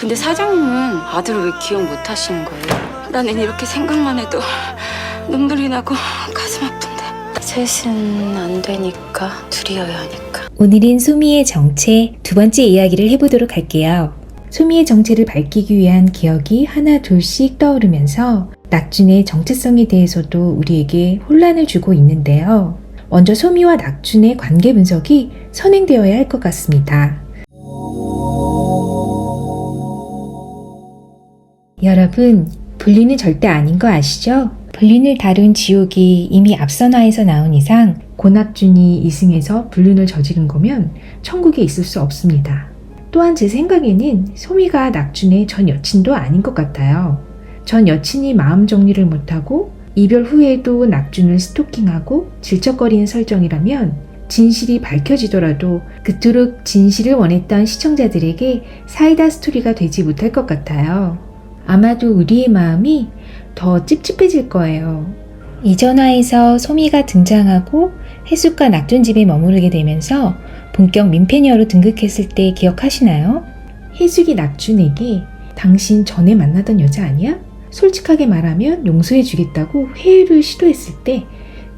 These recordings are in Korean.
근데 사장님은 아들을 왜 기억 못 하시는 거예요? 나는 이렇게 생각만 해도 눈물이 나고 가슴 아픈데. 셋은 안 되니까 둘이어야 하니까. 오늘은 소미의 정체 두 번째 이야기를 해보도록 할게요. 소미의 정체를 밝히기 위한 기억이 하나 둘씩 떠오르면서 낙준의 정체성에 대해서도 우리에게 혼란을 주고 있는데요. 먼저 소미와 낙준의 관계 분석이 선행되어야 할 것 같습니다. 여러분, 불륜은 절대 아닌 거 아시죠? 불륜을 다룬 지옥이 이미 앞선화에서 나온 이상 고낙준이 이승에서 불륜을 저지른 거면 천국에 있을 수 없습니다. 또한 제 생각에는 소미가 낙준의 전 여친도 아닌 것 같아요. 전 여친이 마음 정리를 못하고 이별 후에도 낙준을 스토킹하고 질척거리는 설정이라면 진실이 밝혀지더라도 그토록 진실을 원했던 시청자들에게 사이다 스토리가 되지 못할 것 같아요. 아마도 우리의 마음이 더 찝찝해질 거예요. 이전화에서 소미가 등장하고 해숙과 낙준 집에 머무르게 되면서 본격 민폐녀로 등극했을 때 기억하시나요? 해숙이 낙준에게 당신 전에 만나던 여자 아니야? 솔직하게 말하면 용서해 주겠다고 회유를 시도했을 때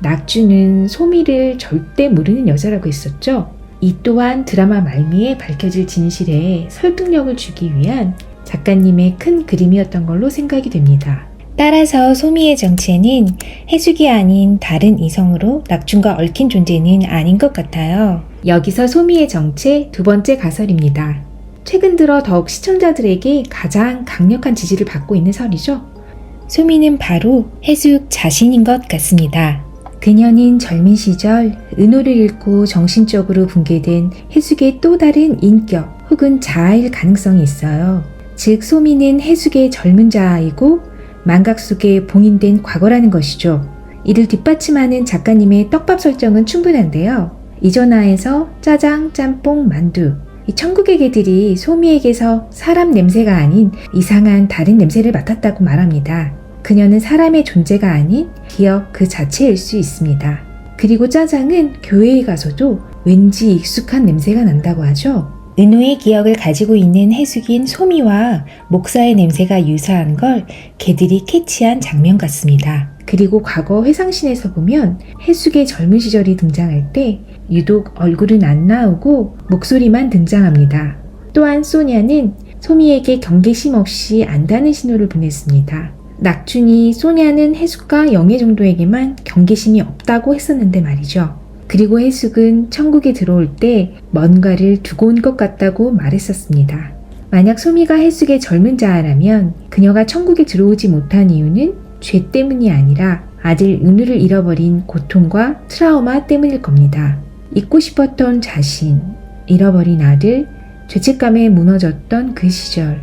낙준은 소미를 절대 모르는 여자라고 했었죠. 이 또한 드라마 말미에 밝혀질 진실에 설득력을 주기 위한 작가님의 큰 그림이었던 걸로 생각이 됩니다. 따라서 소미의 정체는 해숙이 아닌 다른 이성으로 낙준과 얽힌 존재는 아닌 것 같아요. 여기서 소미의 정체 두 번째 가설입니다. 최근 들어 더욱 시청자들에게 가장 강력한 지지를 받고 있는 설이죠. 소미는 바로 해숙 자신인 것 같습니다. 그녀는 젊은 시절 은호를 잃고 정신적으로 붕괴된 해숙의 또 다른 인격 혹은 자아일 가능성이 있어요. 즉 소미는 해숙의 젊은 자아이고 망각 속에 봉인된 과거라는 것이죠. 이를 뒷받침하는 작가님의 떡밥 설정은 충분한데요. 이전화에서 짜장, 짬뽕, 만두 이 천국의 개들이 소미에게서 사람 냄새가 아닌 이상한 다른 냄새를 맡았다고 말합니다. 그녀는 사람의 존재가 아닌 기억 그 자체일 수 있습니다. 그리고 짜장은 교회에 가서도 왠지 익숙한 냄새가 난다고 하죠. 은호의 기억을 가지고 있는 해숙인 소미와 목사의 냄새가 유사한 걸 개들이 캐치한 장면 같습니다. 그리고 과거 회상신에서 보면 해숙의 젊은 시절이 등장할 때 유독 얼굴은 안 나오고 목소리만 등장합니다. 또한 소냐는 소미에게 경계심 없이 안다는 신호를 보냈습니다. 낙준이 소냐는 해숙과 영애 정도에게만 경계심이 없다고 했었는데 말이죠. 그리고 해숙은 천국에 들어올 때 뭔가를 두고 온 것 같다고 말했었습니다. 만약 소미가 해숙의 젊은 자아라면 그녀가 천국에 들어오지 못한 이유는 죄 때문이 아니라 아들 은우를 잃어버린 고통과 트라우마 때문일 겁니다. 잊고 싶었던 자신, 잃어버린 아들, 죄책감에 무너졌던 그 시절.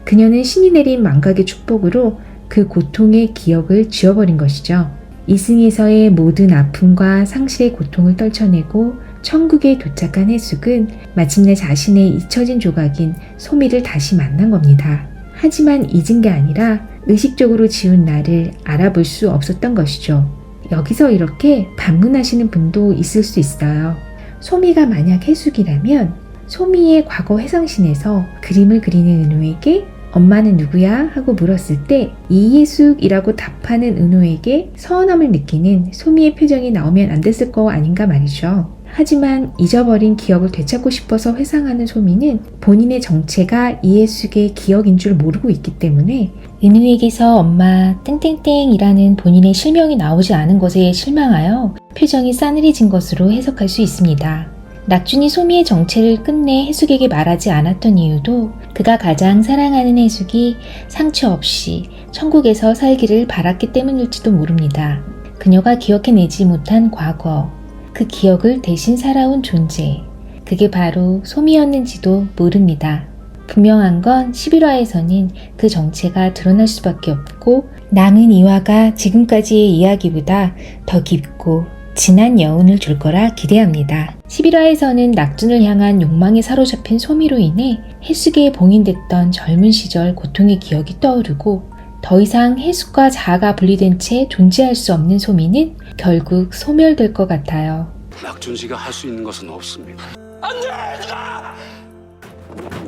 그녀는 신이 내린 망각의 축복으로 그 고통의 기억을 지워버린 것이죠. 이승에서의 모든 아픔과 상실의 고통을 떨쳐내고 천국에 도착한 해숙은 마침내 자신의 잊혀진 조각인 소미를 다시 만난 겁니다. 하지만 잊은 게 아니라 의식적으로 지운 나를 알아볼 수 없었던 것이죠. 여기서 이렇게 반문하시는 분도 있을 수 있어요. 소미가 만약 해숙이라면 소미의 과거 회상신에서 그림을 그리는 은호에게 엄마는 누구야? 하고 물었을 때 이예숙이라고 답하는 은호에게 서운함을 느끼는 소미의 표정이 나오면 안 됐을 거 아닌가 말이죠. 하지만 잊어버린 기억을 되찾고 싶어서 회상하는 소미는 본인의 정체가 이예숙의 기억인 줄 모르고 있기 때문에 은호에게서 엄마 땡땡땡이라는 본인의 실명이 나오지 않은 것에 실망하여 표정이 싸늘해진 것으로 해석할 수 있습니다. 낙준이 소미의 정체를 끝내 해숙에게 말하지 않았던 이유도 그가 가장 사랑하는 해숙이 상처 없이 천국에서 살기를 바랐기 때문일지도 모릅니다. 그녀가 기억해내지 못한 과거, 그 기억을 대신 살아온 존재, 그게 바로 소미였는지도 모릅니다. 분명한 건 11화에서는 그 정체가 드러날 수밖에 없고 남은 2화가 지금까지의 이야기보다 더 깊고 진한 여운을 줄 거라 기대합니다. 11화에서는 낙준을 향한 욕망에 사로잡힌 소미로 인해 해숙에 봉인됐던 젊은 시절 고통의 기억이 떠오르고 더 이상 해숙과 자아가 분리된 채 존재할 수 없는 소미는 결국 소멸될 것 같아요. 낙준 씨가 할 수 있는 것은 없습니다. 안 돼! 애들아!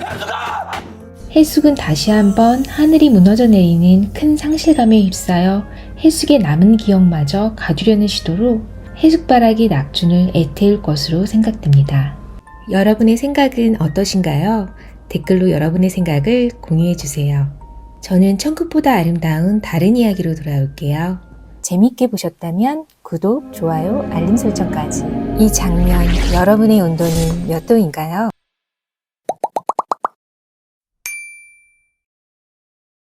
애들아! 해숙은 다시 한번 하늘이 무너져 내리는 큰 상실감에 휩싸여 해숙의 남은 기억마저 가두려는 시도로 해숙바라기 낙준을 애태울 것으로 생각됩니다. 여러분의 생각은 어떠신가요? 댓글로 여러분의 생각을 공유해주세요. 저는 천국보다 아름다운 다른 이야기로 돌아올게요. 재밌게 보셨다면 구독, 좋아요, 알림 설정까지. 이 장면, 여러분의 온도는 몇 도인가요?